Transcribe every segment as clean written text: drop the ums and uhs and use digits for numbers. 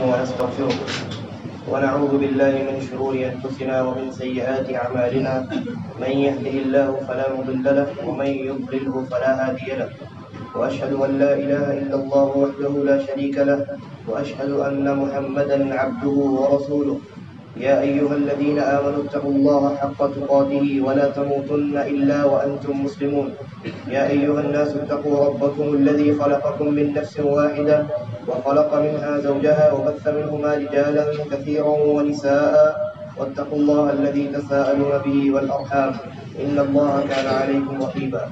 ونستغفره ونعوذ بالله من شرور أنفسنا ومن سيئات أعمالنا من يهده الله فلا مضل له ومن يضلله فلا هادي له وأشهد أن لا إله إلا الله وحده لا شريك له وأشهد أن محمدا عبده ورسوله يا أيها الذين آمنوا اتقوا الله حق تقاته ولا تموتن إلا وأنتم مسلمون يا أيها الناس اتقوا ربكم الذي خلقكم من نفس واحدة وخلق منها زوجها وبث منهما رجالا كثيرا ونساء واتقوا الله الذي تساءلون به والأرحام إن الله كان عليكم رقيبا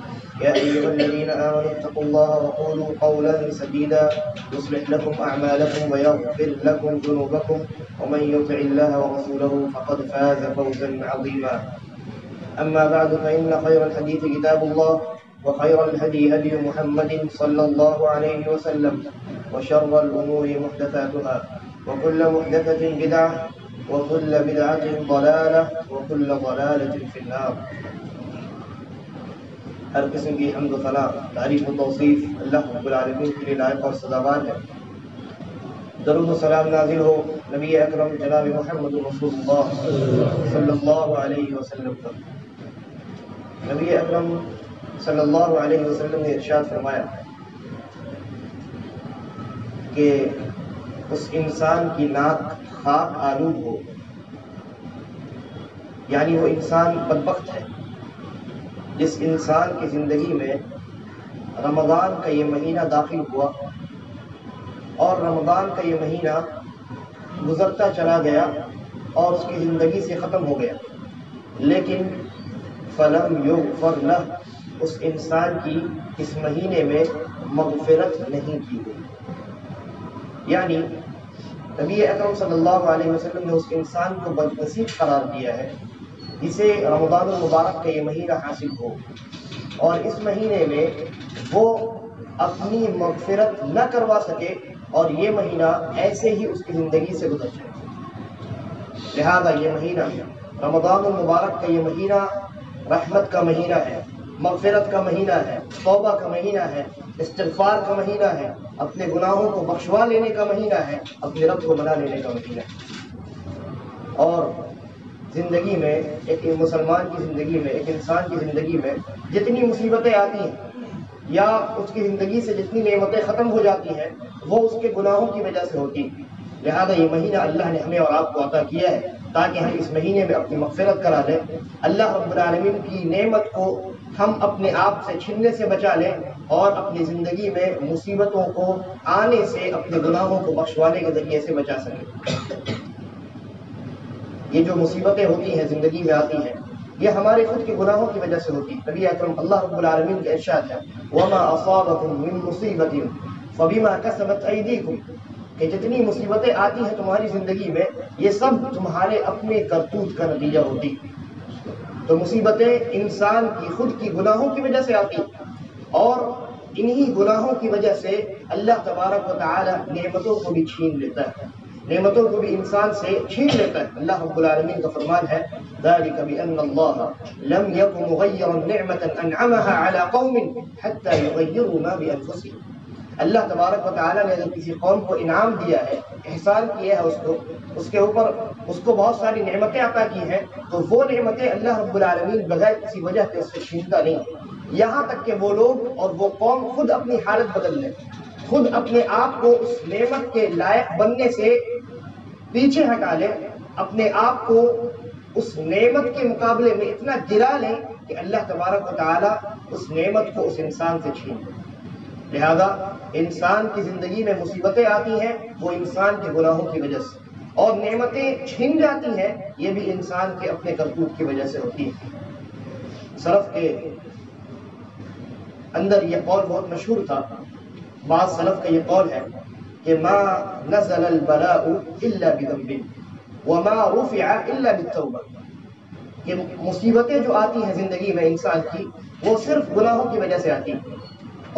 يا أيها الذين آمنوا اتقوا الله وقولوا قولا سديدا يصلح لكم أعمالكم ويغفر لكم ذنوبكم ومن يطع الله ورسوله فقد فاز فوزا عظيما أما بعد فإن خير الحديث كتاب الله وخير الهدي هدي محمد صلى الله عليه وسلم وشر الأمور محدثاتها وكل محدثة بدعة وكل بدعة ضلالة وكل ضلالة في النار. ہر قسم کی حمد و ثنا تعریف و توصیف اللہ رب العالمین کے لیے لائق اور سزاوار ہے. درود و سلام نازل ہو نبی اکرم جناب محمد رسول اللہ صلی اللہ علیہ وسلم پر. نبی اکرم صلی اللہ علیہ وسلم نے ارشاد فرمایا کہ اس انسان کی ناک خاک آلود ہو، یعنی وہ انسان بدبخت ہے جس انسان کی زندگی میں رمضان کا یہ مہینہ داخل ہوا اور رمضان کا یہ مہینہ گزرتا چلا گیا اور اس کی زندگی سے ختم ہو گیا، لیکن فلم یغفر لہ، اس انسان کی اس مہینے میں مغفرت نہیں کی گئی. یعنی نبی اکرم صلی اللہ علیہ وسلم نے اس انسان کو بدنصیب قرار دیا ہے جسے رمضان المبارک کا یہ مہینہ حاصل ہو اور اس مہینے میں وہ اپنی مغفرت نہ کروا سکے اور یہ مہینہ ایسے ہی اس کی زندگی سے گزر جائے. لہذا یہ مہینہ رمضان المبارک کا یہ مہینہ رحمت کا مہینہ ہے، مغفرت کا مہینہ ہے، توبہ کا مہینہ ہے، استغفار کا مہینہ ہے، اپنے گناہوں کو بخشوا لینے کا مہینہ ہے، اپنے رب کو منا لینے کا مہینہ ہے. اور زندگی میں ایک مسلمان کی زندگی میں، ایک انسان کی زندگی میں جتنی مصیبتیں آتی ہیں یا اس کی زندگی سے جتنی نعمتیں ختم ہو جاتی ہیں وہ اس کے گناہوں کی وجہ سے ہوتی ہیں. لہذا یہ مہینہ اللہ نے ہمیں اور آپ کو عطا کیا ہے تاکہ ہم اس مہینے میں اپنی مغفرت کرا لیں، اللہ رب العالمین کی نعمت کو ہم اپنے آپ سے چھیننے سے بچا لیں اور اپنی زندگی میں مصیبتوں کو آنے سے اپنے گناہوں کو بخشوانے کے ذریعے سے بچا سکیں. یہ جو مصیبتیں ہوتی ہیں زندگی میں آتی ہیں یہ ہمارے خود کے گناہوں کی وجہ سے ہوتی ہے. نبی اکرم اللہ رب العالمین کا ارشاد ہے وَمَا أَصَابَكُم مِّن مُّصِيبَةٍ فَبِمَا كَسَبَتْ أَيْدِيكُمْ، کہ جتنی مصیبتیں آتی ہیں تمہاری زندگی میں یہ سب تمہارے اپنے کرتوت کا نتیجہ ہوتی. تو مصیبتیں انسان کی خود کی گناہوں کی وجہ سے آتی اور انہی گناہوں کی وجہ سے اللہ تبارک و تعالی نعمتوں کو بھی چھین لیتا ہے، نعمتوں کو بھی انسان سے چھین لیتا ہے. اللہ رب العالمین کا فرمان ہے ذَلِكَ بِأَنَّ اللَّهَ لَمْ يَكُ مُغَيِّرًا نِعْمَةً أَنْعَمَهَا عَلَى قَوْمٍ حَتَّى يُغَيِّرُوا مَا بِأَنفُسِهِمْ. اللہ تبارک و تعالیٰ نے اگر کسی قوم کو انعام دیا ہے، احسان کیا ہے اس کے اوپر اس کو بہت ساری نعمتیں عطا کی ہیں تو وہ نعمتیں اللہ رب العالمین بغیر کسی وجہ کے اس سے چھینتا نہیں، یہاں تک کہ وہ لوگ اور وہ قوم خود اپنی حالت بدل لیں، خود اپنے آپ کو اس نعمت کے لائق بننے سے پیچھے ہٹا لیں، اپنے آپ کو اس نعمت کے مقابلے میں اتنا گرا لیں کہ اللہ تبارک و تعالیٰ اس نعمت کو اس انسان سے چھین لیں. لہذا انسان کی زندگی میں مصیبتیں آتی ہیں وہ انسان کے گناہوں کی وجہ سے، اور نعمتیں چھن جاتی ہیں یہ بھی انسان کے اپنے کرتوت کی وجہ سے ہوتی ہیں. سلف کے اندر یہ قول بہت مشہور تھا، بعض سلف کا یہ قول ہے کہ ما نزل البلاء الا بذنب وما رفع الا بالتوبہ، کہ مصیبتیں جو آتی ہیں زندگی میں انسان کی وہ صرف گناہوں کی وجہ سے آتی ہیں،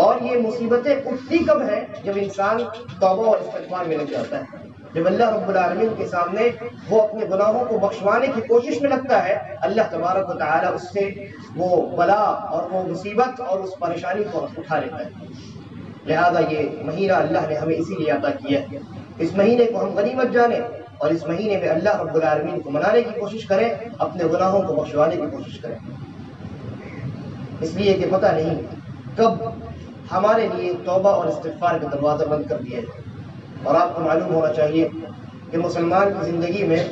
اور یہ مصیبتیں اٹھتی کب ہیں جب انسان توبہ اور استغفار میں لگ جاتا ہے، جب اللہ رب العالمین کے سامنے وہ اپنے گناہوں کو بخشوانے کی کوشش میں لگتا ہے اللہ تبارک و تعالیٰ اس سے وہ بلا اور وہ مصیبت اور اس پریشانی کو اٹھا لیتا ہے. لہذا یہ مہینہ اللہ نے ہمیں اسی لیے عطا کیا ہے اس مہینے کو ہم غنیمت جانیں اور اس مہینے میں اللہ رب العالمین کو منانے کی کوشش کریں، اپنے گناہوں کو بخشوانے کی کوشش کریں، اس لیے کہ پتہ نہیں کب ہمارے لیے توبہ اور استغفار کا دروازہ بند کر دیا جائے۔ اور آپ کو معلوم ہونا چاہیے کہ مسلمان کی زندگی میں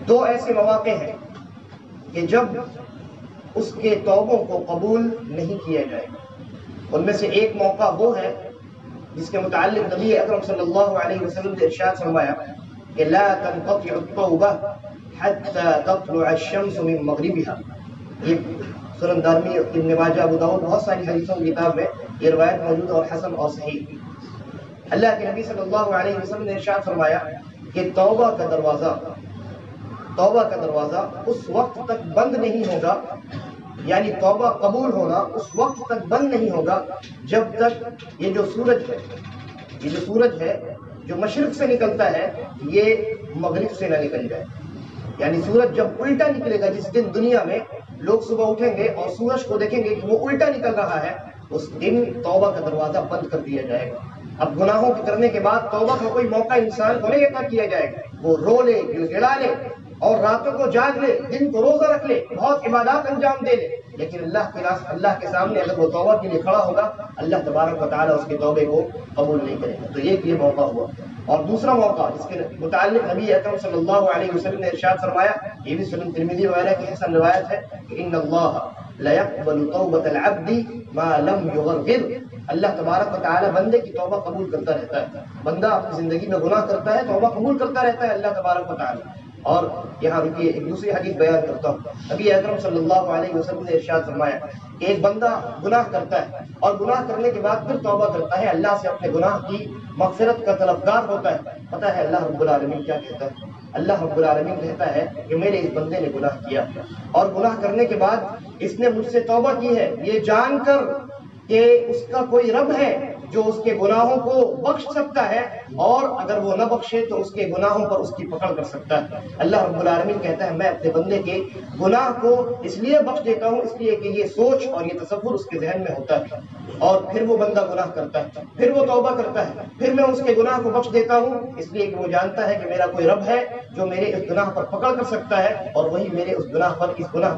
دو ایسے مواقع ہیں کہ جب اس کے توبوں کو قبول نہیں کیا جائے گا۔ ان میں سے ایک موقع وہ ہے جس کے متعلق نبی اکرم صلی اللہ علیہ وسلم نے ارشاد فرمایا کہ لا تنقطع التوبہ حتى تطلع الشمس من مغربها۔ یہ سنن دارمی، ابن ماجہ، ابو داؤد، بہت ساری حدیثوں کی کتاب میں یہ روایت موجود اور حسن اور صحیح۔ اللہ کے نبی صلی اللہ علیہ وسلم نے ارشاد فرمایا کہ توبہ کا دروازہ اس وقت تک بند نہیں ہوگا، یعنی توبہ قبول ہونا اس وقت تک بند نہیں ہوگا جب تک یہ جو سورج ہے جو مشرق سے نکلتا ہے یہ مغرب سے نہ نکل جائے۔ یعنی سورج جب الٹا نکلے گا، جس دن دنیا میں لوگ صبح اٹھیں گے اور سورج کو دیکھیں گے کہ وہ الٹا نکل رہا ہے، اس دن توبہ کا دروازہ بند کر دیا جائے گا۔ اب گناہوں کے کرنے کے بعد توبہ کا کوئی موقع انسان کو نہیں عطا کیا جائے گا۔ وہ رو لے، گڑگڑا لے اور راتوں کو جاگ لے، دن کو روزہ رکھ لے، بہت عبادات انجام دے لے، لیکن اللہ کے سامنے اگر وہ توبہ کے لیے کھڑا ہوگا، اللہ تبارک و تعالیٰ اس کے توبے کو قبول نہیں کرے گا۔ تو یہ موقع ہوا۔ اور دوسرا موقع جس کے متعلق نبی اکرم صلی اللہ علیہ وسلم نے ارشاد فرمایا، یہ بھی سنن ترمذی وغیرہ کی حسن روایت ہے کہ ان اللہ ليقبل توبة العبد ما لم يغرغر۔ اللہ تبارک و تعالیٰ بندے کی توبہ قبول کرتا رہتا ہے۔ بندہ اپنی زندگی میں گناہ کرتا ہے، توبہ قبول کرتا رہتا ہے اللہ تبارک و تعالیٰ۔ اور یہاں رکیے، ایک دوسری حدیث بیان کرتا ہوں۔ نبی اکرم صلی اللہ علیہ وسلم نے ارشاد فرمایا کہ ایک بندہ گناہ کرتا ہے اور گناہ کرنے کے بعد پھر توبہ کرتا ہے، اللہ سے اپنے گناہ کی مغفرت کا طلبگار ہوتا ہے۔ پتہ ہے اللہ رب العالمین کیا کہتا ہے؟ اللہ رب العالمین کہتا ہے کہ میرے اس بندے نے گناہ کیا اور گناہ کرنے کے بعد اس نے مجھ سے توبہ کی ہے، یہ جان کر کہ اس کا کوئی رب ہے جو اس کے گناہوں کو بخش سکتا ہے، اور اگر وہ نہ بخشے تو اس کے گناہوں پر اس کی پکڑ کر سکتا ہے۔ اللہ رب العالمین کہتا ہے میں اپنے بندے کے گناہ کو اس لیے بخش دیتا ہوں، اس لیے کہ یہ سوچ اور یہ تصور اس کے ذہن میں ہوتا ہے، اور پھر وہ بندہ گناہ کرتا ہے، پھر وہ توبہ کرتا ہے، پھر میں اس کے گناہ کو بخش دیتا ہوں، اس لیے کہ وہ جانتا ہے کہ میرا کوئی رب ہے جو میرے اس گناہ پر پکڑ کر سکتا ہے، اور وہی میرے اس گناہ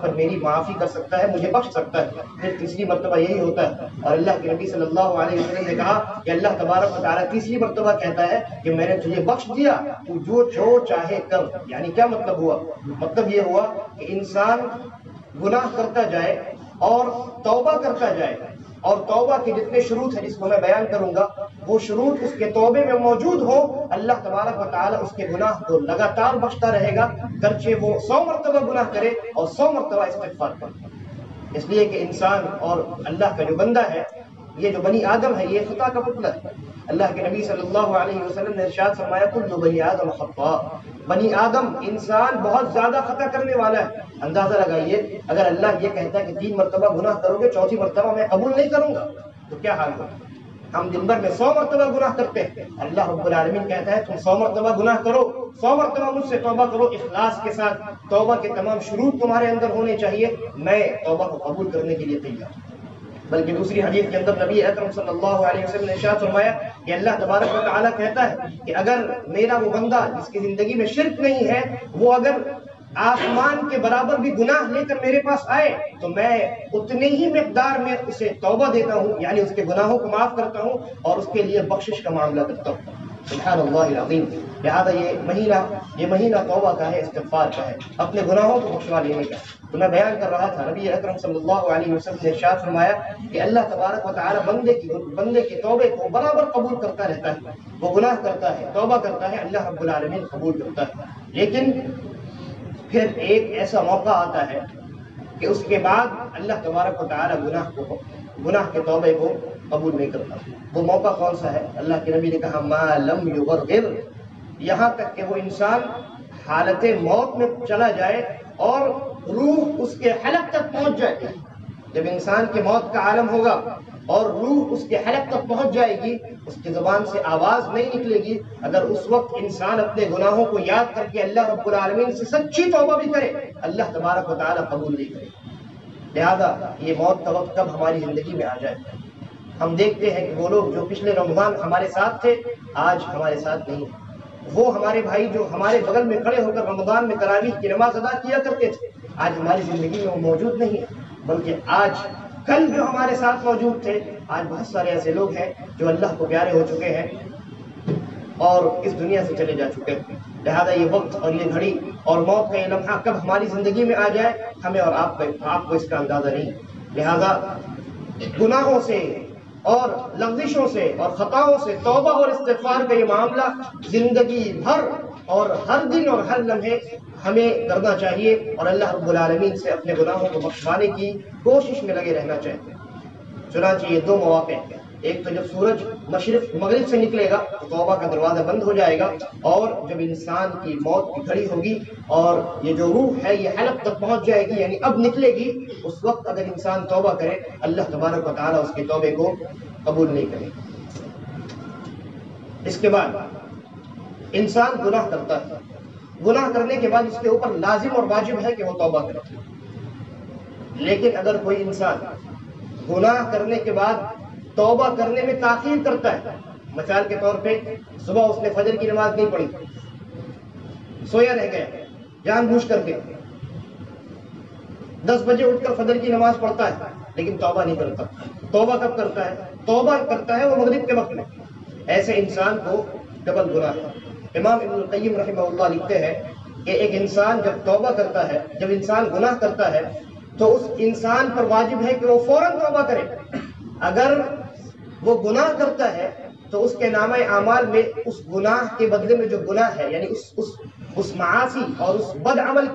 پر میری معافی کر سکتا ہے، مجھے بخش سکتا ہے۔ پھر تیسری مرتبہ یہی ہوتا ہے، اور اللہ کے نبی صلی اللہ علیہ وسلم نے کہا کہ اللہ تبارک و تعالیٰ تیسری مرتبہ کہتا ہے کہ میں نے تجھے بخش دیا، تو جو چاہے کر۔ یعنی کیا مطلب ہوا؟ مطلب یہ ہوا کہ انسان گناہ کرتا جائے اور توبہ کرتا جائے، اور توبہ کے جتنے شروط ہیں جس کو میں بیان کروں گا، وہ شروط اس کے توبے میں موجود ہو، اللہ تبارک و تعالیٰ اس کے گناہ کو لگاتار بخشتا رہے گا، گرچہ وہ 100 مرتبہ گناہ کرے اور 100 مرتبہ استغفار کرے۔ اس لیے کہ انسان اور اللہ کا جو بندہ ہے، یہ جو بنی آدم ہے، یہ خطا کا پتلا ہے۔ اللہ کے نبی صلی اللہ علیہ وسلم نے ارشاد فرمایا کل بنی آدم خطاء۔ بنی آدم انسان بہت زیادہ خطا کرنے والا ہے۔ اندازہ لگائیے، اگر اللہ یہ کہتا ہے کہ 3 مرتبہ گناہ کرو گے، 4تھی مرتبہ میں قبول نہیں کروں گا، تو کیا حال ہوگا؟ ہم دن بھر میں 100 مرتبہ گناہ کرتے ہیں، اللہ رب العالمین کہتا ہے تم 100 مرتبہ گناہ کرو، 100 مرتبہ مجھ سے توبہ کرو اخلاص کے ساتھ، توبہ کے تمام شروط تمہارے اندر ہونے چاہیے، میں توبہ کو قبول کرنے کے لیے تیار ہوں۔ بلکہ دوسری حدیث کے اندر نبی اکرم صلی اللہ علیہ وسلم نے ارشاد فرمایا کہ اللہ تبارک و تعالیٰ کہتا ہے کہ اگر میرا وہ بندہ جس کی زندگی میں شرک نہیں ہے، وہ اگر آسمان کے برابر بھی گناہ لے کر میرے پاس آئے تو میں اتنے ہی مقدار میں اسے توبہ دیتا ہوں، یعنی اس کے گناہوں کو معاف کرتا ہوں اور اس کے لیے بخشش کا معاملہ کرتا ہوں۔ سبحان اللہ العظیم۔ لہٰذا یہ مہینہ توبہ کا ہے، استغفار کا ہے، اپنے گناہوں کو بخشوا لینے کا۔ تو میں بیان کر رہا تھا، نبی اکرم صلی اللہ علیہ وسلم نے ارشاد فرمایا کہ اللہ تبارک و تعالیٰ بندے کے توبے کو برابر قبول کرتا رہتا ہے۔ وہ گناہ کرتا ہے، توبہ کرتا ہے، اللہ رب العالمین قبول کرتا ہے، لیکن پھر ایک ایسا موقع آتا ہے کہ اس کے بعد اللہ تبارک و تعالیٰ گناہ کے توبے کو قبول نہیں کرتا۔ وہ موقع کون سا ہے؟ اللہ کے نبی نے کہا ما لم یغرغر، یہاں تک کہ وہ انسان حالت موت میں چلا جائے اور روح اس کے حلق تک پہنچ جائے۔ جب انسان کی موت کا عالم ہوگا اور روح اس کے حلق تک پہنچ جائے گی، اس کی زبان سے آواز نہیں نکلے گی، اگر اس وقت انسان اپنے گناہوں کو یاد کر کے اللہ رب العالمین سے سچی توبہ بھی کرے، اللہ تبارک و تعالیٰ قبول نہیں کرے۔ لہذا یہ موت کا وقت کب ہماری زندگی میں آ جائے، ہم دیکھتے ہیں کہ وہ لوگ جو پچھلے رمضان ہمارے ساتھ تھے آج ہمارے ساتھ نہیں ہیں۔ وہ ہمارے بھائی جو ہمارے بغل میں کھڑے ہو کر رمضان میں تراویح کی نماز ادا کیا کرتے تھے آج ہماری زندگی میں وہ موجود نہیں ہے، بلکہ آج کل جو ہمارے ساتھ موجود تھے آج بہت سارے ایسے لوگ ہیں جو اللہ کو پیارے ہو چکے ہیں اور اس دنیا سے چلے جا چکے ہیں۔ لہذا یہ وقت اور یہ گھڑی اور موت کا یہ لمحہ کب ہماری زندگی میں آ جائے ہمیں اور آپ کو اس کا اندازہ نہیں۔ لہذا گناہوں سے اور لغزشوں سے اور خطاؤں سے توبہ اور استغفار کا یہ معاملہ زندگی بھر اور ہر دن اور ہر لمحے ہمیں کرنا چاہیے اور اللہ رب العالمین سے اپنے گناہوں کو بخشوانے کی کوشش میں لگے رہنا چاہیے۔ چنانچہ یہ دو مواقع ہیں، ایک تو جب سورج مغرب سے نکلے گا تو توبہ کا دروازہ بند ہو جائے گا، اور جب انسان کی موت کی گھڑی ہوگی اور یہ جو روح ہے یہ حلق تک پہنچ جائے گی یعنی اب نکلے گی، اس وقت اگر انسان توبہ کرے اللہ تبارک و تعالیٰ اس کے توبے کو قبول نہیں کرے۔ اس کے بعد انسان گناہ کرتا ہے، گناہ کرنے کے بعد اس کے اوپر لازم اور واجب ہے کہ وہ توبہ کرے۔ لیکن اگر کوئی انسان گناہ کرنے کے بعد توبہ کرنے میں تاخیر کرتا ہے، مثال کے طور پہ صبح اس نے فجر کی نماز نہیں پڑھی، سویا رہ گیا جان بوجھ کر کے، 10 بجے اٹھ کر فجر کی نماز پڑھتا ہے لیکن توبہ نہیں کرتا۔ توبہ کب کرتا ہے؟ توبہ کرتا ہے وہ مغرب کے وقت میں۔ ایسے انسان کو ڈبل گناہ ہے۔ امام ابن القیم رحمہ اللہ لکھتے ہیں کہ ایک انسان جب توبہ کرتا ہے، جب انسان گناہ کرتا ہے تو اس انسان پر واجب ہے کہ وہ فوراً توبہ کرے۔ اگر وہ گناہ کرتا ہے تو اس کے نامہ اعمال میں اس گناہ کے بدلے میں جو گناہ ہے یعنی اس معاصی اور اس بد عمل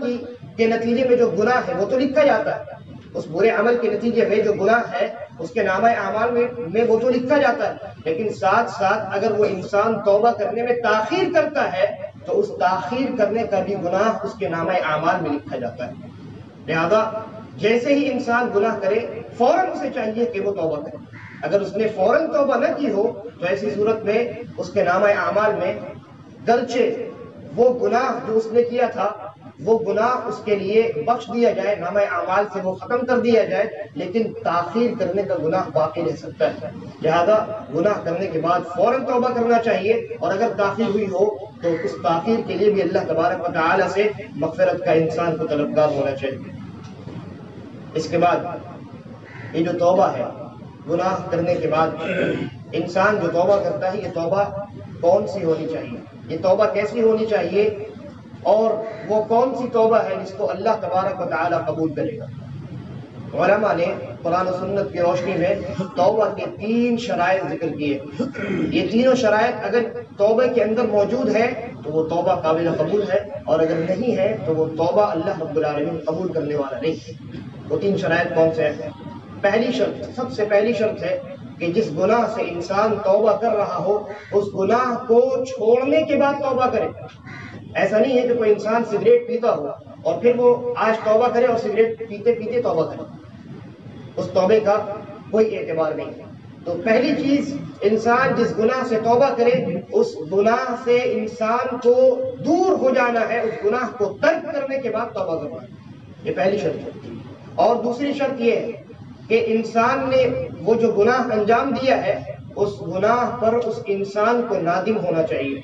کے نتیجے میں جو گناہ ہے وہ تو لکھا جاتا ہے، اس برے عمل کے نتیجے میں جو گناہ ہے اس کے نامہ اعمال میں وہ تو لکھا جاتا ہے، لیکن ساتھ ساتھ اگر وہ انسان توبہ کرنے میں تاخیر کرتا ہے تو اس تاخیر کرنے کا بھی گناہ اس کے نامہ اعمال میں لکھا جاتا ہے۔ لہذا جیسے ہی انسان گناہ کرے فوراً اسے چاہیے کہ وہ توبہ کرے۔ اگر اس نے فوراً توبہ نہ کی ہو تو ایسی صورت میں اس کے نامہ اعمال میں گرچہ وہ گناہ جو اس نے کیا تھا وہ گناہ اس کے لیے بخش دیا جائے، نامہ اعمال سے وہ ختم کر دیا جائے، لیکن تاخیر کرنے کا گناہ باقی رہ سکتا ہے۔ لہذا گناہ کرنے کے بعد فوراً توبہ کرنا چاہیے، اور اگر تاخیر ہوئی ہو تو اس تاخیر کے لیے بھی اللہ تبارک و تعالیٰ سے مغفرت کا انسان کو طلبگار ہونا چاہیے۔ اس کے بعد یہ جو توبہ ہے، گناہ کرنے کے بعد انسان جو توبہ کرتا ہے یہ توبہ کون سی ہونی چاہیے، یہ توبہ کیسی ہونی چاہیے، اور وہ کون سی توبہ ہے جس کو اللہ تبارک و تعالیٰ قبول کرے گا۔ علماء نے قرآن و سنت کی روشنی میں توبہ کے 3 شرائط ذکر کیے۔ یہ تینوں شرائط اگر توبہ کے اندر موجود ہے تو وہ توبہ قابل قبول ہے، اور اگر نہیں ہے تو وہ توبہ اللہ رب العالمین قبول کرنے والا نہیں۔ وہ 3 شرائط کون سے ہیں؟ پہلی شرط، سب سے پہلی شرط ہے کہ جس گناہ سے انسان توبہ کر رہا ہو اس گناہ کو چھوڑنے کے بعد توبہ کرے۔ ایسا نہیں ہے کہ کوئی انسان سگریٹ پیتا ہو اور پھر وہ آج توبہ کرے اور سگریٹ پیتے پیتے توبہ کرے، اس توبے کا کوئی اعتبار نہیں ہے۔ تو پہلی چیز، انسان جس گناہ سے توبہ کرے اس گناہ سے انسان کو دور ہو جانا ہے، اس گناہ کو ترک کرنے کے بعد توبہ کرنا ہے، یہ پہلی شرط ہے۔ اور دوسری شرط یہ ہے کہ انسان نے وہ جو گناہ انجام دیا ہے اس گناہ پر اس انسان کو نادم ہونا چاہیے۔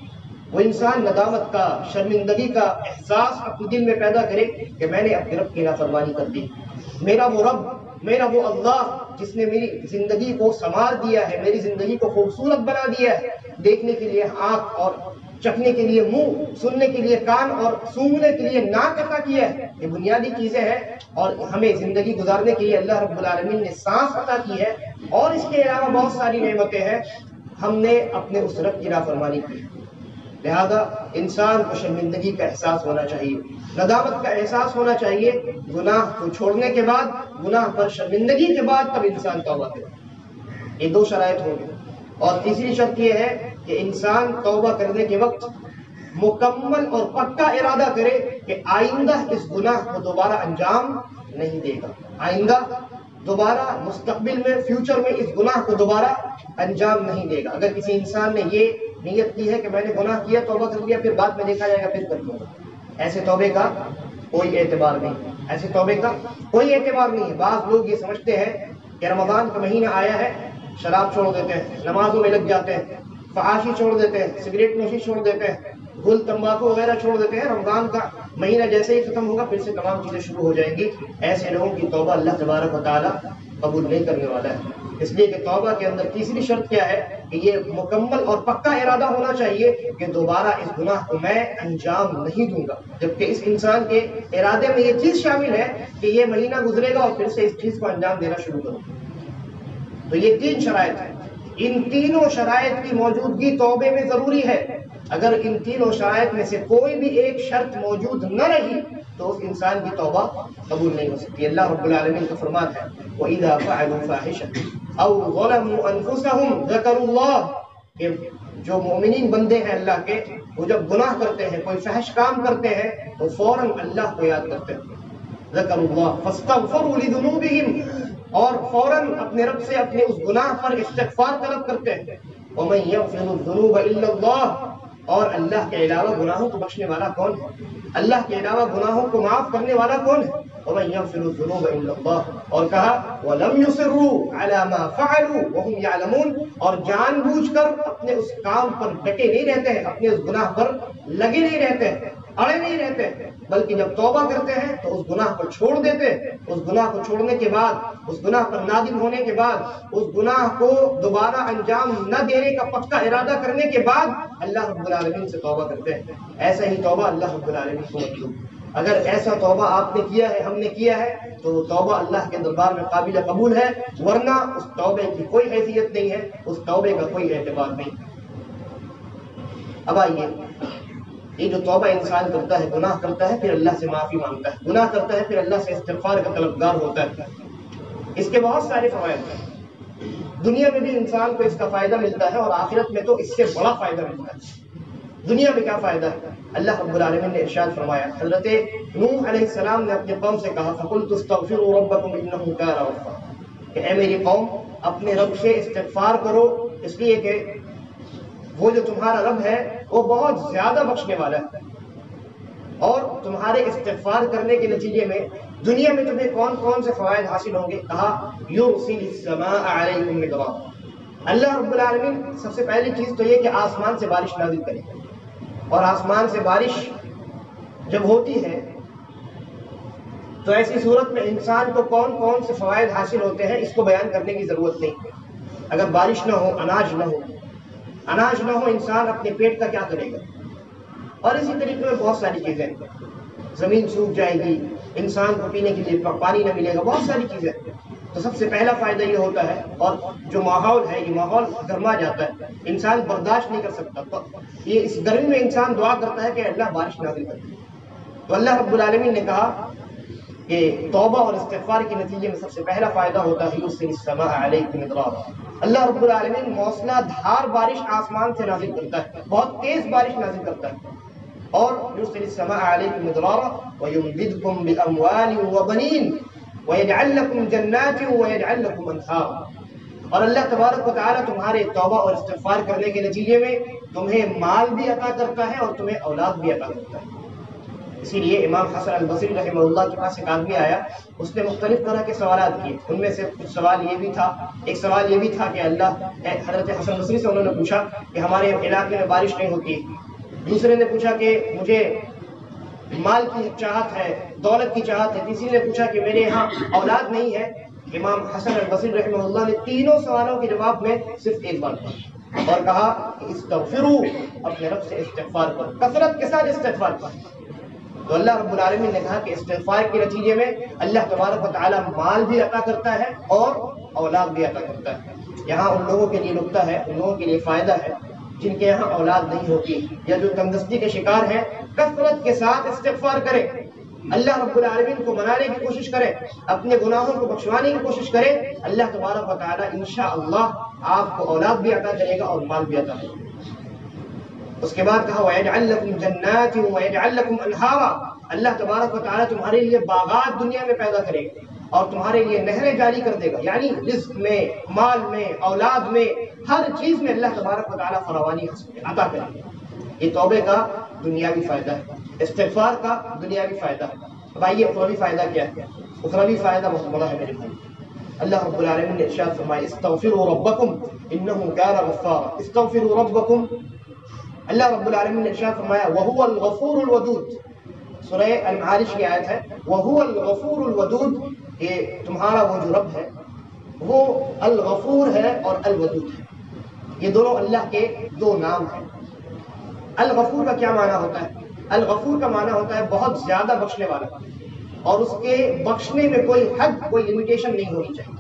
وہ انسان ندامت کا، شرمندگی کا احساس اپنے دل میں پیدا کرے کہ میں نے اپنے رب کی نافرمانی کر دی، میرا وہ رب، میرا وہ اللہ جس نے میری زندگی کو سنوار دیا ہے، میری زندگی کو خوبصورت بنا دیا ہے، دیکھنے کے لیے آنکھ اور چکھنے کے لیے منہ، سننے کے لیے کان اور سونگنے کے لیے ناک عطا کیا ہے، یہ بنیادی چیزیں ہیں، اور ہمیں زندگی گزارنے کے لیے اللہ رب العالمین نے سانس عطا کی ہے، اور اس کے علاوہ بہت ساری نعمتیں ہیں، ہم نے اپنے اس رب کی نافرمانی کی۔ لہذا انسان کو شرمندگی کا احساس ہونا چاہیے، ندامت کا احساس ہونا چاہیے، گناہ کو چھوڑنے کے بعد، گناہ پر شرمندگی کے بعد تب انسان توبہ کرے۔ یہ 2 شرائط ہوں گی۔ اور تیسری شرط یہ ہے کہ انسان توبہ کرنے کے وقت مکمل اور پکا ارادہ کرے کہ آئندہ اس گناہ کو دوبارہ انجام نہیں دے گا، آئندہ دوبارہ مستقبل میں، فیوچر میں اس گناہ کو دوبارہ انجام نہیں دے گا۔ اگر کسی انسان نے یہ نیت کی ہے کہ میں نے گناہ کیا، توبہ کر لیا، پھر بعد میں دیکھا جائے گا، پھر کر لوں گا، ایسے توبے کا کوئی اعتبار نہیں، ایسے توبے کا کوئی اعتبار نہیں ہے۔ بعض لوگ یہ سمجھتے ہیں کہ رمضان کا مہینہ آیا ہے شراب چھوڑ دیتے ہیں، نمازوں میں لگ جاتے ہیں، فحاشی چھوڑ دیتے ہیں، سگریٹ نوشی چھوڑ دیتے ہیں، گل تمباکو وغیرہ چھوڑ دیتے ہیں، رمضان کا مہینہ جیسے ہی ختم ہوگا پھر سے تمام چیزیں شروع ہو جائیں گی. ایسے لوگوں کی توبہ اللہ تبارک و تعالیٰ قبول نہیں کرنے والا ہے. اس لیے کہ توبہ کے اندر تیسری شرط کیا ہے کہ یہ مکمل اور پکا ارادہ ہونا چاہیے کہ دوبارہ اس گناہ کو میں انجام نہیں دوں گا. جبکہ اس انسان کے ارادے میں یہ چیز شامل ہے کہ یہ مہینہ گزرے گا اور پھر سے اس چیز کو انجام دینا شروع کروں. تو یہ 3 شرائط ہیں. ان تینوں شرائط کی موجودگی توبے میں ضروری ہے. اگر ان تینوں شرائط میں سے کوئی بھی ایک شرط موجود نہ رہی تو اس انسان کی توبہ قبول نہیں ہو سکتی. اللہ رب العالمین کا فرمان ہے وَإِذَا فَعَلُوا فَاحِشَةً أَوْ ظَلَمُوا أَنفُسَهُمْ ذَكَرُوا اللَّهَ کہ جو مومنین بندے ہیں اللہ کے، وہ جب گناہ کرتے ہیں، کوئی فحش کام کرتے ہیں تو فوراً اللہ کو یاد کرتے ہیں. ذَكَرُوا اللَّهَ فَاسْتَغْفَرُوا لِذُنُوبِهِمْ اور فوراً اپنے رب سے اپنے اس گناہ پر استغفار طلب کرتے ہیں. وَمَن يَغْفِرُ الذُّنُوبَ إِلَّا اللَّهُ اور اللہ کے علاوہ گناہوں کو بخشنے والا کون ہے؟ اللہ کے علاوہ گناہوں کو معاف کرنے والا کون ہے؟ وَمَن يَغْفِرُ الذُّنُوبَ إِلَّا اللَّهُ اور کہا وَلَمْ يُصِرُّوا عَلَى مَا فَعَلُوا وَهُمْ يَعْلَمُونَ اور جان بوجھ کر اپنے اس کام پر ڈٹے نہیں رہتے ہیں، اپنے اس گناہ پر لگے نہیں رہتے ہیں، اڑے نہیں رہتے ہیں، بلکہ جب توبہ کرتے ہیں تو اس گناہ کو چھوڑ دیتے ہیں. اس گناہ کو چھوڑنے کے بعد، اس گناہ پر نادم ہونے کے بعد، اس گناہ کو دوبارہ انجام نہ دینے کا پکا ارادہ کرنے کے بعد اللہ رب العالمین سے توبہ کرتے ہیں. ایسا ہی توبہ اللہ رب العالمین کو مطلوب. اگر ایسا توبہ آپ نے کیا ہے، ہم نے کیا ہے، تو توبہ اللہ کے دربار میں قابل قبول ہے، ورنہ اس توبے کی کوئی حیثیت نہیں ہے، اس توبے کا کوئی اعتبار نہیں. اب آئیے، یہ جو توبہ انسان کرتا ہے، گناہ کرتا ہے، پھر اللہ سے معافی مانگتا ہے، گناہ کرتا ہے، پھر اللہ سے استغفار کا طلبگار ہوتا ہے، اس کے بہت سارے فوائد ہیں. دنیا میں بھی انسان کو اس کا فائدہ ملتا ہے اور آخرت میں تو اس سے بڑا فائدہ ملتا ہے. دنیا میں کیا فائدہ ہے؟ اللہ رب العالمین نے ارشاد فرمایا، حضرت نوح علیہ السلام نے اپنے قوم سے کہا فَقُلْتُ اسْتَغْفِرُوا رَبَّكُمْ إِنَّهُ كَانَ غَفَّارًا کہ اے میری قوم، اپنے رب سے استغفار کرو، اس لیے کہ وہ جو تمہارا رب ہے وہ بہت زیادہ بخشنے والا ہے. اور تمہارے استغفار کرنے کے نتیجے میں دنیا میں تمہیں کون کون سے فوائد حاصل ہوں گے؟ کہا یُرْسِلِ السَّمَاءَ عَلَيْكُمْ مِدْرَارًا اللہ رب العالمین سب سے پہلی چیز تو یہ کہ آسمان سے بارش نازل کرے. اور آسمان سے بارش جب ہوتی ہے تو ایسی صورت میں انسان کو کون کون سے فوائد حاصل ہوتے ہیں اس کو بیان کرنے کی ضرورت نہیں. اگر بارش نہ ہو، اناج نہ ہو، انسان اپنے پیٹ کا کیا کرے گا؟ اور اسی طریقے میں بہت ساری چیزیں، زمین سوکھ جائے گی، انسان کو پینے کے لیے پانی نہ ملے گا، بہت ساری چیزیں. تو سب سے پہلا فائدہ یہ ہوتا ہے، اور جو ماحول ہے یہ ماحول گرما جاتا ہے، انسان برداشت نہیں کر سکتا، تو یہ اس گرمی میں انسان دعا کرتا ہے کہ اللہ بارش نازل کر. تو اللہ رب العالمین نے کہا کہ توبہ اور استغفار کے نتیجے میں سب سے پہلا فائدہ ہوتا ہے یُرْسِلِ السَّمَاءَ عَلَيْكُمْ مِدْرَارًا اللہ رب العالمین موسلا دھار بارش آسمان سے نازل کرتا ہے، بہت تیز بارش نازل کرتا ہے. اور یُرْسِلِ السَّمَاءَ عَلَيْكُمْ مِدْرَارًا وَيُمْدِدْكُمْ بِأَمْوَالٍ وَبَنِينَ وَيَجْعَلْ لَكُمْ جَنَّاتٍ وَيَجْعَلْ لَكُمْ أَنْهَارًا اور اللہ تبارک و تعالیٰ تمہارے توبہ اور استغفار کرنے کے نتیجے میں تمہیں مال بھی عطا کرتا ہے اور تمہیں اولاد بھی عطا کرتا ہے. اسی لیے امام حسن البصری رحمہ اللہ کے پاس ایک آدمی آیا، اس نے مختلف طرح کے سوالات کیے. ان میں سے کچھ سوال یہ بھی تھا، ایک سوال یہ بھی تھا کہ اللہ حضرت حسن البصری سے انہوں نے پوچھا کہ ہمارے علاقے میں بارش نہیں ہوتی. دوسرے نے پوچھا کہ مجھے مال کی چاہت ہے، دولت کی چاہت ہے. تیسرے نے پوچھا کہ میرے یہاں اولاد نہیں ہے. امام حسن البصری رحمہ اللہ نے تینوں سوالوں کے جواب میں صرف ایک بات کہی اور کہا کہ استغفروا اپنے رب سے استغفار کرو، کثرت کے ساتھ استغفار کرو. تو اللہ رب العالمین نے کہا کہ استغفار کے نتیجے میں اللہ تبارک و تعالیٰ مال بھی عطا کرتا ہے اور اولاد بھی عطا کرتا ہے. یہاں ان لوگوں کے لیے نکتہ ہے، ان لوگوں کے لیے فائدہ ہے جن کے یہاں اولاد نہیں ہوتی یا جو تندرستی کے شکار ہیں، کثرت کے ساتھ استغفار کریں، اللہ رب العالمین کو منانے کی کوشش کریں، اپنے گناہوں کو بخشوانے کی کوشش کریں. اللہ تبارک و تعالیٰ انشاءاللہ آپ کو اولاد بھی عطا کرے گا اور مال بھی عطا کرے گا. اس کے بعد کہا وَيَجْعَلْ لَكُمْ جَنَّاتٍ وَيَجْعَلْ لَكُمْ أَنْهَارًا اللہ تبارک و تعالیٰ تمہارے لیے باغات دنیا میں پیدا کرے گا اور تمہارے لیے نہریں جاری کر دے گا. یعنی رزق میں، مال میں، اولاد میں، ہر چیز میں اللہ تبارک و تعالیٰ فراوانی عطا کرے گا. یہ توبے کا دنیاوی فائدہ ہے، استغفار کا دنیاوی فائدہ ہے. اب آئیے اخروی فائدہ کیا ہے؟ اخروی فائدہ بہت بڑا ہے میرے بھائی. اللہ رب العالمین نے ارشاد فرمایا استغفروا ربکم انہ کان غفارا، استغفروا ربکم، اللہ رب العالمین نے ارشاد فرمایا وہو الغفور الودود، سورہ المعارج کی آیت ہے وہو الغفور الودود، کہ تمہارا وہ جو رب ہے وہ الغفور ہے اور الودود ہے، یہ دونوں اللہ کے دو نام ہیں۔ الغفور کا کیا معنی ہوتا ہے؟ الغفور کا معنی ہوتا ہے بہت زیادہ بخشنے والا، اور اس کے بخشنے میں کوئی حد، کوئی لمیٹیشن نہیں ہونی چاہیے،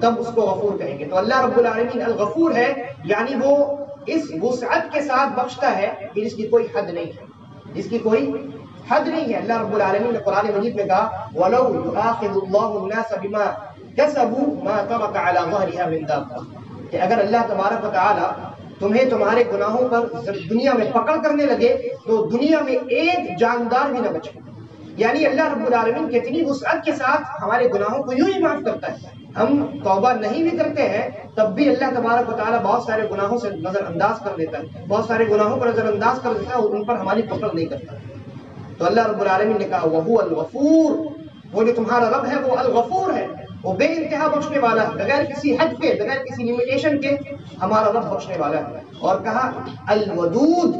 تب اس کو غفور کہیں گے۔ تو اللہ رب العالمین الغفور ہے، یعنی وہ اس وسعت کے ساتھ بخشتا ہے کہ جس کی کوئی حد نہیں ہے، جس کی کوئی حد نہیں ہے۔ اللہ رب العالمین نے قرآن مجید میں کہا وَلَوْ يُؤَاخِذُ اللَّهُ النَّاسَ بِمَا كَسَبُوا مَا تَرَكَ عَلَى ظَهْرِهَا مِن دَابَّةٍ، کہ اگر اللہ تبارک و تعالی تمہیں تمہارے گناہوں پر دنیا میں پکڑ کرنے لگے تو دنیا میں ایک جاندار بھی نہ بچے۔ یعنی اللہ رب العالمین کتنی وسعت کے ساتھ ہمارے گناہوں کو یوں ہی معاف کرتا ہے، ہم توبہ نہیں بھی کرتے ہیں تب بھی اللہ تبارک و تعالیٰ بہت سارے گناہوں سے نظر انداز کر دیتا ہے، بہت سارے گناہوں پر نظر انداز کر دیتا ہے اور ان پر ہماری پکڑ نہیں کرتا۔ تو اللہ رب العالمین نے کہا وہو الغفور، وہ جو تمہارا رب ہے وہ الغفور ہے، وہ بے انتہا بخشنے والا ہے، بغیر کسی حد کے، بغیر کسی لمیٹیشن کے ہمارا رب بخشنے والا ہے۔ اور کہا الودود،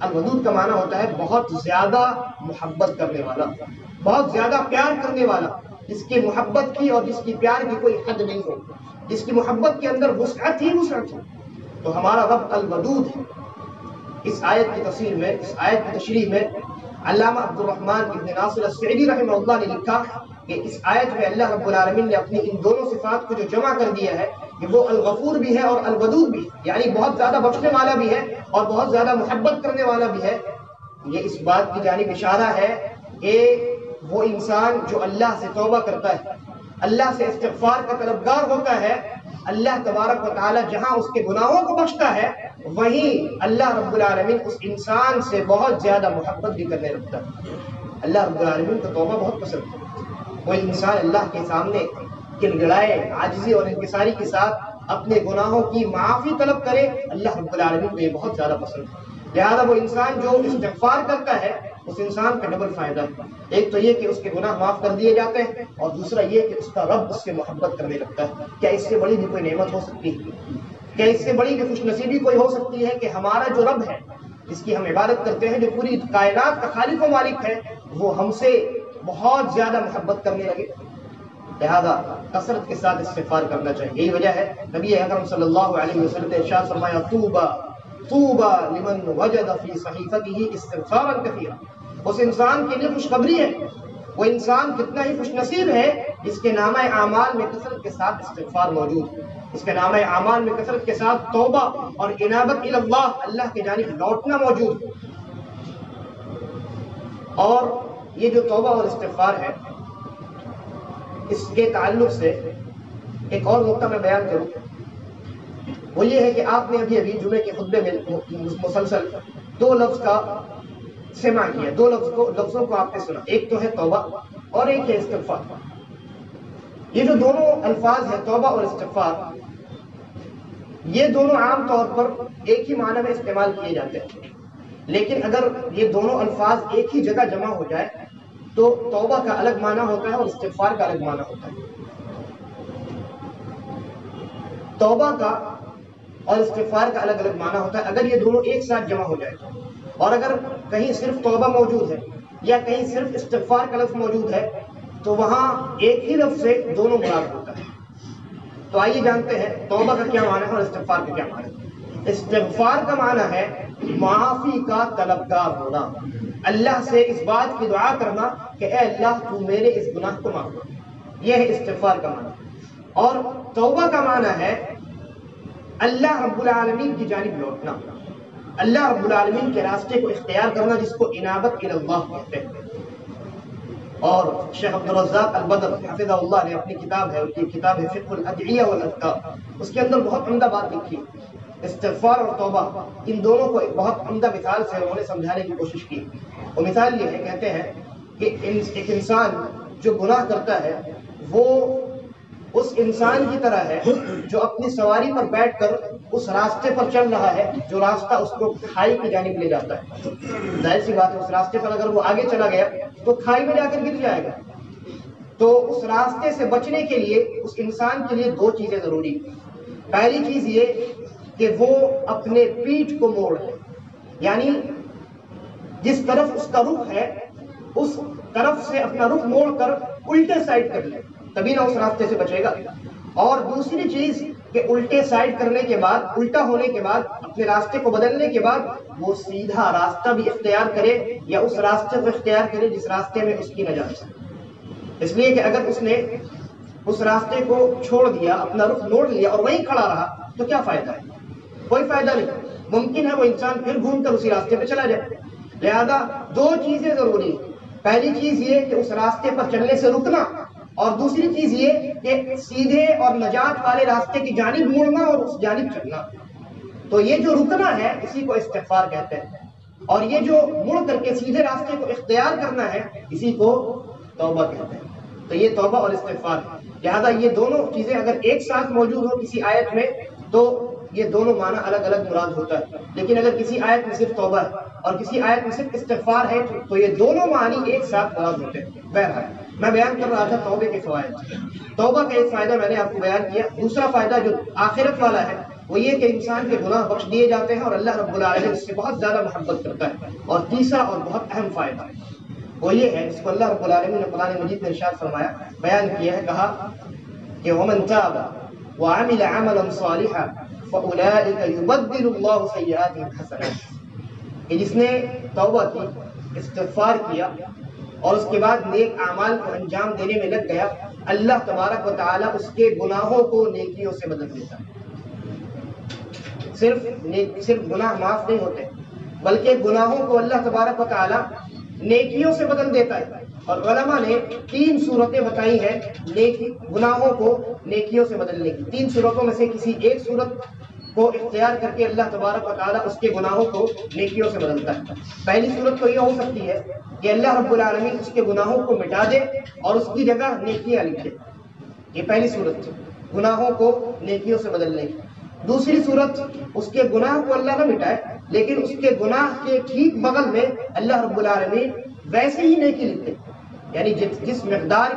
الودود کا معنی ہوتا ہے بہت زیادہ محبت کرنے والا، بہت زیادہ پیار کرنے والا، جس کی محبت کی اور جس کی پیار کی کوئی حد نہیں ہو، جس کی محبت کے اندر وسعت ہی وسعت ہو، تو ہمارا رب الودود ہے۔ اس آیت کی تفسیر میں، اس آیت کی تشریح میں علامہ عبد الرحمن ابن ناصر السعدی رحمہ اللہ نے لکھا کہ اس آیت میں اللہ رب العالمین نے اپنی ان دونوں صفات کو جو جمع کر دیا ہے کہ وہ الغفور بھی ہے اور الودود بھی ہے، یعنی بہت زیادہ بخشنے والا بھی ہے اور بہت زیادہ محبت کرنے والا بھی ہے، یہ اس بات کی جانب اشارہ ہے کہ وہ انسان جو اللہ سے توبہ کرتا ہے، اللہ سے استغفار کا طلبگار ہوتا ہے، اللہ تبارک و تعالی جہاں اس کے گناہوں کو بخشتا ہے وہیں اللہ رب العالمین اس انسان سے بہت زیادہ محبت بھی کرنے لگتا ہے۔ اللہ رب العالمین کو توبہ بہت پسند ہے، کوئی انسان اللہ کے سامنے گڑگڑائے، عاجزی اور انکساری کے ساتھ اپنے گناہوں کی معافی طلب کرے، اللہ رب العالمین کو یہ بہت زیادہ پسند ہے۔ لہذا وہ انسان جو استغفار کرتا ہے اس انسان کا ڈبل فائدہ ہے، ایک تو یہ کہ اس کے گناہ معاف کر دیے جاتے ہیں، اور دوسرا یہ کہ اس کا رب اس سے محبت کرنے لگتا ہے۔ کیا اس سے بڑی بھی کوئی نعمت ہو سکتی ہے؟ کیا اس سے بڑی بھی خوش نصیبی کوئی ہو سکتی ہے کہ ہمارا جو رب ہے جس کی ہم عبادت کرتے ہیں، جو پوری کائنات کا خالق و مالک ہے، وہ ہم سے بہت زیادہ محبت کرنے لگے؟ لہذا کثرت کے ساتھ استغفار کرنا چاہیے۔ یہی وجہ ہے نبی اکرم صلی اللہ علیہ وسلم نے ارشاد فرمایا طوبى طوبى لمن وجد في صحیفته استغفارا كثيرا، اس انسان کے لیے خوشخبری ہے، وہ انسان کتنا ہی خوش نصیب ہے جس کے نامہ اعمال میں کثرت کے ساتھ استغفار موجود ہے، اس کے نامہ اعمال میں کثرت کے ساتھ توبہ اور انابت الی اللہ، اللہ کی جانب لوٹنا موجود ہے۔ اور یہ جو توبہ اور استغفار ہے، اس کے تعلق سے ایک اور نقطہ میں بیان کروں، وہ یہ ہے کہ آپ نے ابھی جمعے کے خطبے میں مسلسل دو لفظ کا سماع کیا، دو لفظوں کو آپ نے سنا، ایک تو ہے توبہ اور ایک ہے استغفار۔ یہ جو دونوں الفاظ ہیں توبہ اور استغفار، یہ دونوں عام طور پر ایک ہی معنی میں استعمال کیے جاتے ہیں، لیکن اگر یہ دونوں الفاظ ایک ہی جگہ جمع ہو جائے تو توبہ کا الگ معنی ہوتا ہے اور استغفار کا الگ معنی ہوتا ہے۔ توبہ کا اور استغفار کا الگ الگ معنی ہوتا ہے اگر یہ دونوں ایک ساتھ جمع ہو جائے، اور اگر کہیں صرف توبہ موجود ہے یا کہیں صرف استغفار کا لفظ موجود ہے تو وہاں ایک ہی لفظ سے دونوں مراد ہوتا ہے۔ تو آئیے جانتے ہیں توبہ کا کیا معنی ہے اور استغفار کا کیا معنی ہے۔ استغفار کا معنی ہے معافی کا طلبگار ہونا، اللہ سے اس بات کی دعا کرنا کہ اے اللہ تو میرے اس گناہ کو معاف کر، یہ ہے استغفار کا معنی۔ اور توبہ کا معنی ہے اللہ رب العالمین کی جانب لوٹنا، اللہ رب العالمین کے راستے کو اختیار کرنا، جس کو انابت الی اللہ کہتے ہیں۔ اور شیخ عبد الرزاق البدر حفظہ اللہ نے اپنی کتاب ہے، ان کی کتاب ہے فقہ الادعیہ والاذکار، اس کے اندر بہت عمدہ بات لکھی، استغفار اور توبہ ان دونوں کو ایک بہت عمدہ مثال سے انہوں نے سمجھانے کی کوشش کی۔ وہ مثال یہ ہے، کہتے ہیں کہ ایک انسان جو گناہ کرتا ہے وہ اس انسان کی طرح ہے جو اپنی سواری پر بیٹھ کر اس راستے پر چل رہا ہے جو راستہ اس کو کھائی کی جانب لے جاتا ہے۔ ظاہر سی بات ہے اس راستے پر اگر وہ آگے چلا گیا تو کھائی میں جا کر گر جائے گا، تو اس راستے سے بچنے کے لیے اس انسان کے لیے دو چیزیں ضروری ہیں۔ پہلی چیز یہ کہ وہ اپنے پیٹھ کو موڑ لے، یعنی جس طرف اس کا رخ ہے اس طرف سے اپنا رخ موڑ کر الٹے سائڈ کر لے، تبھی نہ اس راستے سے بچے گا۔ اور دوسری چیز کہ الٹے سائڈ کرنے کے بعد، الٹا ہونے کے بعد، اپنے راستے کو بدلنے کے بعد وہ سیدھا راستہ بھی اختیار کرے یا اس راستے کو اختیار کرے جس راستے میں اس کی نجات ہے۔ اس لیے کہ اگر اس نے اس راستے کو چھوڑ دیا، اپنا رخ موڑ لیا اور وہیں کھڑا رہا تو کیا فائدہ ہے؟ کوئی فائدہ نہیں۔ ممکن ہے وہ انسان پھر گھوم کر اسی راستے پہ چلا جائے۔ لہذا دو چیزیں ضروری ہیں، پہلی چیز یہ کہ اس راستے پر چلنے سے رکنا، اور دوسری چیز یہ کہ سیدھے اور نجات والے راستے کی جانب مڑنا اور اس جانب چلنا۔ تو یہ جو رکنا ہے اسی کو استغفار کہتے ہیں، اور یہ جو مڑ کر کے سیدھے راستے کو اختیار کرنا ہے اسی کو توبہ کہتے ہیں۔ تو یہ توبہ اور استغفار ہے۔ لہذا یہ دونوں چیزیں اگر ایک ساتھ موجود ہو کسی آیت میں تو یہ دونوں معنی الگ الگ مراد ہوتا ہے، لیکن اگر کسی آیت میں صرف توبہ ہے اور کسی آیت میں صرف استغفار ہے تو یہ دونوں معنی ایک ساتھ مراد ہوتے ہیں۔ بہرحال میں بیان کر رہا تھا توبے کے فوائد۔ توبہ کا ایک فائدہ میں نے آپ کو بیان کیا، دوسرا فائدہ جو آخرت والا ہے وہ یہ کہ انسان کے گناہ بخش دیے جاتے ہیں اور اللہ رب العالمین اس سے بہت زیادہ محبت کرتا ہے۔ اور تیسرا اور بہت اہم فائدہ وہ یہ ہے جس کو اللہ رب العالمین نے قرآن مجید میں ارشاد فرمایا، بیان کیا ہے، کہا کہ وَمَن تَابَ وَعَمِلَ عَمَلًا صَالِحًا فَأُولَٰئِكَ يُبَدِّلُ اللَّهُ سَيِّئَاتِهِمْ حَسَنَاتٍ، کہ جس نے توبہ کی، استغفار کیا اور اس کے بعد نیک اعمال کو انجام دینے میں لگ گیا، اللہ تبارک و تعالیٰ اس کے گناہوں کو نیکیوں سے بدل دیتا ہے۔ صرف گناہ معاف نہیں ہوتے بلکہ گناہوں کو اللہ تبارک و تعالیٰ نیکیوں سے بدل دیتا ہے۔ اور علماء نے 3 صورتیں بتائی ہیں گناہوں کو نیکیوں سے بدلنے کی۔ 3 صورتوں میں سے کسی ایک صورت کو اختیار کر کے اللہ تبارک و تعالیٰ اس کے گناہوں کو نیکیوں سے بدلتا ہے۔ پہلی صورت تو یہ ہو سکتی ہے کہ اللہ رب العالمین اس کے گناہوں کو مٹا دے اور اس کی جگہ نیکیاں لکھے، یہ پہلی صورت، گناہوں کو نیکیوں سے بدلنے کی۔ دوسری صورت، اس کے گناہ کو اللہ نہ مٹائے لیکن اس کے گناہ کے ٹھیک بغل میں اللہ رب العالمین ویسے ہی نیکی لکھتے، یعنی جس مقدار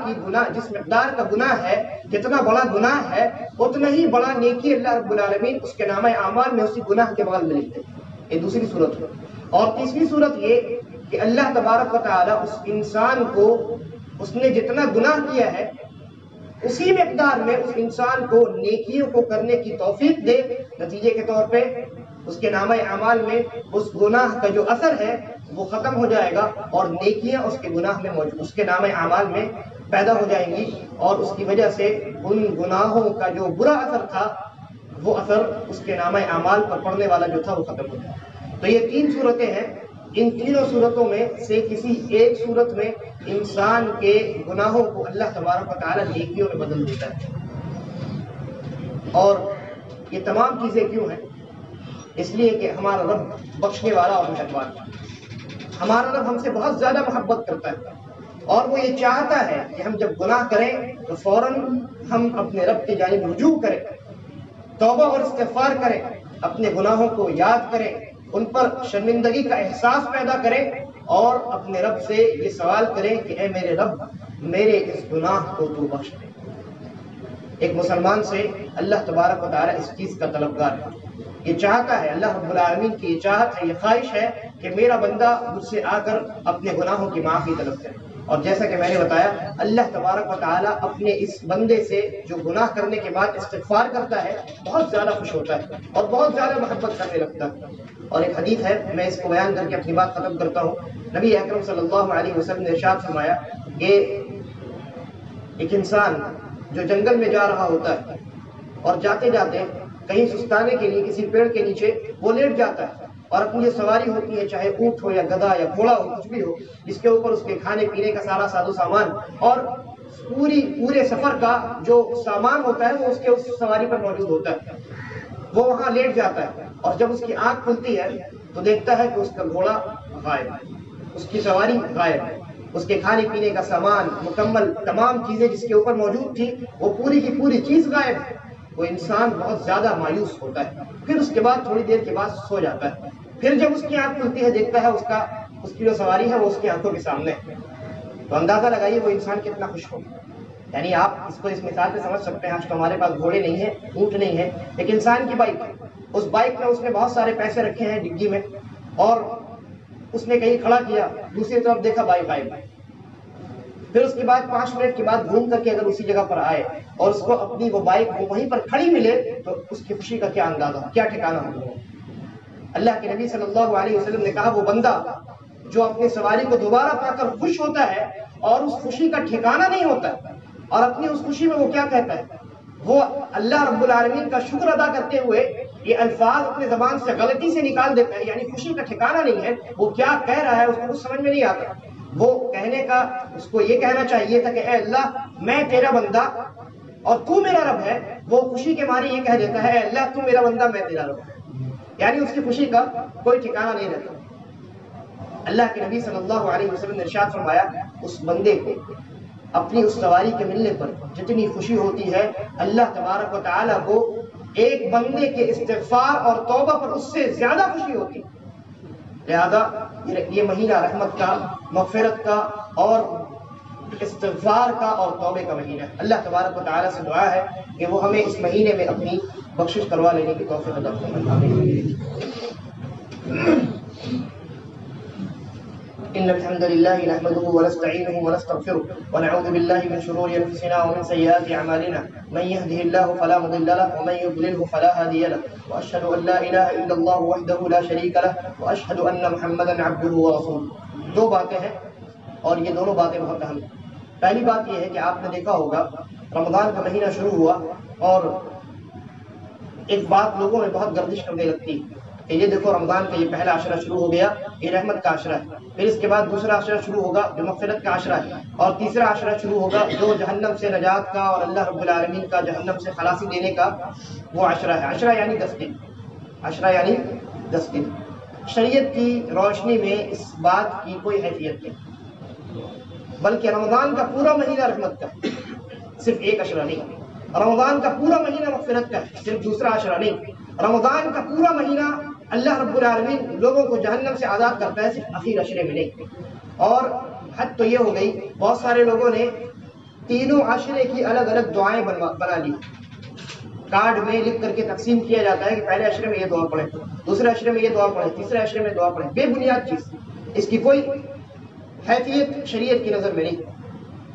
کا گناہ ہے، جتنا بڑا گناہ ہے اتنا ہی بڑا نیکی اللہ رب العالمین اس کے نامہ اعمال میں اسی گناہ کے بغل میں لکھتے۔ یہ دوسری صورت ہے۔ اور تیسری صورت یہ کہ اللہ تبارک و تعالیٰ اس انسان کو اس نے جتنا گناہ کیا ہے اسی مقدار میں اس انسان کو نیکیوں کو کرنے کی توفیق دے، نتیجے کے طور پہ اس کے نامہ اعمال میں اس گناہ کا جو اثر ہے وہ ختم ہو جائے گا اور نیکیاں اس کے گناہ میں موجود، اس کے نامہ اعمال میں پیدا ہو جائیں گی، اور اس کی وجہ سے ان گناہوں کا جو برا اثر تھا وہ اثر اس کے نامہ اعمال پر پڑنے والا جو تھا وہ ختم ہو جائے گا۔ تو یہ 3 صورتیں ہیں، ان تینوں صورتوں میں سے کسی ایک صورت میں انسان کے گناہوں کو اللہ تبارک و تعالیٰ نیکیوں میں بدل دیتا ہے۔ اور یہ تمام چیزیں کیوں ہیں؟ اس لیے کہ ہمارا رب بخشنے والا اور مہربان ہے۔ ہمارا رب ہم سے بہت زیادہ محبت کرتا ہے اور وہ یہ چاہتا ہے کہ ہم جب گناہ کریں تو فوراً ہم اپنے رب کی جانب رجوع کریں، توبہ اور استغفار کریں، اپنے گناہوں کو یاد کریں، ان پر شرمندگی کا احساس پیدا کریں اور اپنے رب سے یہ سوال کریں کہ اے میرے رب، میرے اس گناہ کو تو بخش دے۔ ایک مسلمان سے اللہ تبارک و تعالیٰ اس چیز کا طلبگار ہے، یہ چاہتا ہے، اللہ رب العالمین کی یہ چاہت ہے، یہ خواہش ہے کہ میرا بندہ مجھ سے آ کر اپنے گناہوں کی معافی طلب کرے۔ اور جیسا کہ میں نے بتایا، اللہ تبارک و تعالیٰ اپنے اس بندے سے جو گناہ کرنے کے بعد استغفار کرتا ہے بہت زیادہ خوش ہوتا ہے اور بہت زیادہ محبت کرنے لگتا ہے۔ اور ایک حدیث ہے، میں اس کو بیان کر کے اپنی بات ختم کرتا ہوں۔ نبی اکرم صلی اللہ علیہ وسلم نے ارشاد فرمایا کہ ایک انسان جو جنگل میں جا رہا ہوتا ہے اور جاتے جاتے کہیں سستانے کے لیے کسی پیڑ کے نیچے وہ لیٹ جاتا ہے، اور اپنی جو سواری ہوتی ہے، چاہے اونٹ ہو یا گدھا یا گھوڑا ہو، کچھ بھی ہو، جس کے اوپر اس کے کھانے پینے کا سارا ساز و سامان اور پورے سفر کا جو سامان ہوتا ہے وہ اس کے اس سواری پر موجود ہوتا ہے، وہ وہاں لیٹ جاتا ہے، اور جب اس کی آنکھ کھلتی ہے تو دیکھتا ہے کہ اس کا گھوڑا غائب ہے، اس کی سواری غائب ہے، اس کے کھانے پینے کا سامان مکمل تمام چیزیں جس کے اوپر موجود تھی وہ پوری کی پوری چیز غائب ہے۔ وہ انسان بہت زیادہ مایوس ہوتا ہے، پھر اس کے بعد تھوڑی دیر کے بعد سو جاتا ہے، پھر جب اس کی آنکھ کھلتی ہے دیکھتا ہے اس کی جو سواری ہے وہ اس کی آنکھوں کے سامنے ہے۔ تو اندازہ لگائیے وہ انسان کتنا خوش ہوگا. یعنی آپ اس کو اس مثال پہ سمجھ سکتے ہیں. آج تو ہمارے پاس گھوڑے نہیں ہیں، اونٹ نہیں ہے، ایک انسان کی بائک ہے. اس بائک میں اس نے بہت سارے پیسے رکھے ہیں ڈگی میں، اور اس نے کہیں کھڑا کیا، دوسری طرف دیکھا بائک غائب. پھر اس کے بعد 5 منٹ کے بعد گھوم کر کے اگر اسی جگہ پر آئے اور اس کو اپنی وہ بائک وہیں پر کھڑی ملے تو اس کی خوشی کا کیا اندازہ، کیا ٹھکانہ ہوگا. اللہ کے نبی صلی اللہ علیہ وسلم نے کہا وہ بندہ جو اپنی سواری کو دوبارہ پا کر خوش ہوتا ہے اور اس خوشی کا ٹھکانہ نہیں ہوتا، اور اپنی اس خوشی میں وہ کیا کہتا ہے، وہ اللہ رب العالمین کا شکر ادا کرتے ہوئے یہ الفاظ اپنے زبان سے غلطی سے نکال دیتا ہے، یعنی خوشی کا ٹھکانہ نہیں ہے، وہ کیا کہہ رہا ہے اس کو کچھ سمجھ میں نہیں آتا. وہ کہنے کا اس کو یہ کہنا چاہیے تھا کہ اے اللہ میں تیرا بندہ اور تو میرا رب ہے. وہ خوشی کے مارے یہ کہہ دیتا ہے اے اللہ تو میرا بندہ میں تیرا رب. یعنی اس کی خوشی کا کوئی ٹھکانہ نہیں رہتا. اللہ کے نبی صلی اللہ علیہ وسلم نے ارشاد فرمایا اس بندے کو اپنی اس سواری کے ملنے پر جتنی خوشی ہوتی ہے اللہ تبارک و تعالیٰ کو ایک بندے کے استغفار اور توبہ پر اس سے زیادہ خوشی ہوتی. لہذا یہ مہینہ رحمت کا، مغفرت کا اور استغفار کا اور توبے کا مہینہ ہے. اللہ تبارک و تعالیٰ سے دعا ہے کہ وہ ہمیں اس مہینے میں اپنی بخشش کروا لینے کی توفیق عطا فرمائے. إن الحمد لله نحمده ونستعينه ونستغفره ونعوذ بالله من شرور أنفسنا ومن سيئات أعمالنا من يهده الله فلا مضل له ومن يضلله فلا هادي له وأشهد أن لا إله إلا الله وحده لا شريك له وأشهد أن محمدا عبده ورسوله. دو باتیں ہیں اور یہ دونوں باتیں بہت اہم ہیں. پہلی بات یہ ہے کہ آپ نے دیکھا ہوگا رمضان کا مہینہ شروع ہوا اور ایک بات لوگوں میں بہت گردش کرنے لگتی کہ یہ دیکھو رمضان کا یہ پہلا عشرہ شروع ہو گیا، یہ رحمت کا عشرہ ہے. پھر اس کے بعد دوسرا عشرہ شروع ہوگا جو مغفرت کا عشرہ ہے، اور تیسرا عشرہ شروع ہوگا جو جہنم سے نجات کا اور اللہ رب العالمین کا جہنم سے خلاصی دینے کا وہ عشرہ ہے. عشرہ یعنی 10 دن، عشرہ یعنی 10 دن. شریعت کی روشنی میں اس بات کی کوئی حیثیت نہیں، بلکہ رمضان کا پورا مہینہ رحمت کا، صرف ایک عشرہ نہیں. رمضان کا پورا مہینہ مغفرت کا، صرف دوسرا عشرہ نہیں. رمضان کا پورا مہینہ اللہ رب العالمین لوگوں کو جہنم سے آزاد کرتا ہے، صرف اخیر عشرے میں نہیں. اور حد تو یہ ہو گئی بہت سارے لوگوں نے تینوں عشرے کی الگ الگ دعائیں بنا لی. کارڈ میں لکھ کر کے تقسیم کیا جاتا ہے کہ پہلے عشرے میں یہ دعا پڑھیں، دوسرے عشرے میں یہ دعا پڑھیں، تیسرے عشرے میں دعا پڑھیں. بے بنیاد چیز، اس کی کوئی حیثیت شریعت کی نظر میں نہیں.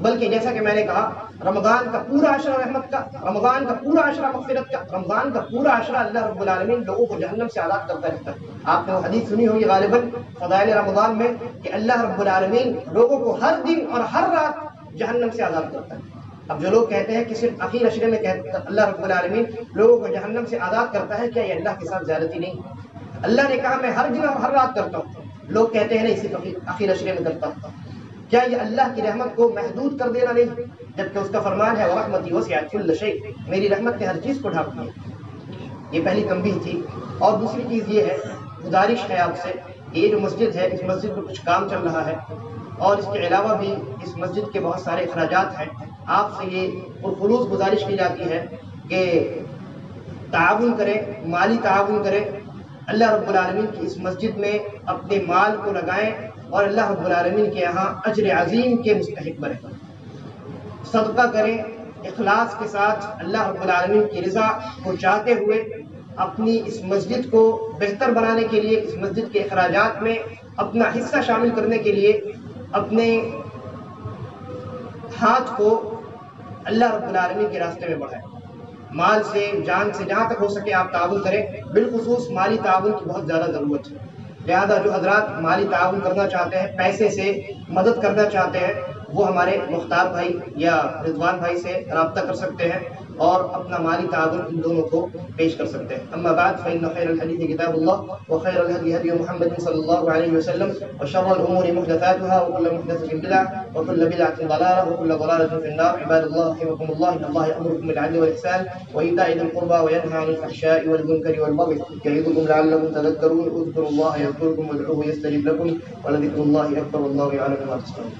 بلکہ جیسا کہ میں نے کہا رمضان کا پورا عشرہ رحمت کا، رمضان کا پورا عشرہ مغفرت کا، رمضان کا پورا عشرہ اللہ رب العالمین لوگوں کو جہنم سے آزاد کرتا رہتا ہے. آپ نے وہ حدیث سنی ہوگی غالباً فضائل رمضان میں کہ اللہ رب العالمین لوگوں کو ہر دن اور ہر رات جہنم سے آزاد کرتا ہے. اب جو لوگ کہتے ہیں کہ صرف اخیر عشرے میں اللہ رب العالمین لوگوں کو جہنم سے آزاد کرتا ہے، کیا یہ اللہ کے ساتھ زیادتی نہیں؟ اللہ نے کہا میں ہر دن اور ہر رات کرتا ہوں. لوگ کہتے ہیں نہیں صرف اخیر عشرے میں کرتا ہوں. کیا یہ اللہ کی رحمت کو محدود کر دینا نہیں؟ جبکہ اس کا فرمان ہے وَرَحْمَتِي وَسِعَتْ كُلَّ شَيْءٍ، میری رحمت نے ہر چیز کو ڈھانپ دیا. یہ پہلی تنبیہ تھی. اور دوسری چیز یہ ہے، گزارش ہے آپ سے، یہ جو مسجد ہے اس مسجد میں کچھ کام چل رہا ہے اور اس کے علاوہ بھی اس مسجد کے بہت سارے اخراجات ہیں. آپ سے یہ پرخلوص گزارش کی جاتی ہے کہ تعاون کریں، مالی تعاون کریں، اللہ رب العالمین کی اس مسجد میں اپنے مال کو لگائیں اور اللہ رب العالمین کے یہاں اجر عظیم کے مستحق بنیں. صدقہ کریں اخلاص کے ساتھ، اللہ رب العالمین کی رضا کو چاہتے ہوئے اپنی اس مسجد کو بہتر بنانے کے لیے، اس مسجد کے اخراجات میں اپنا حصہ شامل کرنے کے لیے اپنے ہاتھ کو اللہ رب العالمین کے راستے میں بڑھائیں. مال سے، جان سے، جہاں تک ہو سکے آپ تعاون کریں. بالخصوص مالی تعاون کی بہت زیادہ ضرورت ہے. لہذا جو حضرات مالی تعاون کرنا چاہتے ہیں، پیسے سے مدد کرنا چاہتے ہیں، وہ ہمارے مختار بھائی یا رضوان بھائی سے رابطہ کر سکتے ہیں اور اپنا مالی تعاون ان دونوں کو پیش کر سکتے ہیں. اما بعد فإن خير الحديث كتاب الله وخير الهدي هدي محمد صلى الله عليه وسلم وشر الأمور محدثاتها وكل محدثة بدعة وكل بدعة ضلالة وكل ضلالة في النار. عباد الله رحمكم الله، إن الله يأمركم بالعدل والإحسان وإيتاء ذي القربى وينهى عن الفحشاء والمنكر والبغي يعظكم لعلكم تذكرون. اذكروا الله يذكركم وادعوه يستجب لكم ولذكر الله أكبر والله يعلم ما تصنعون.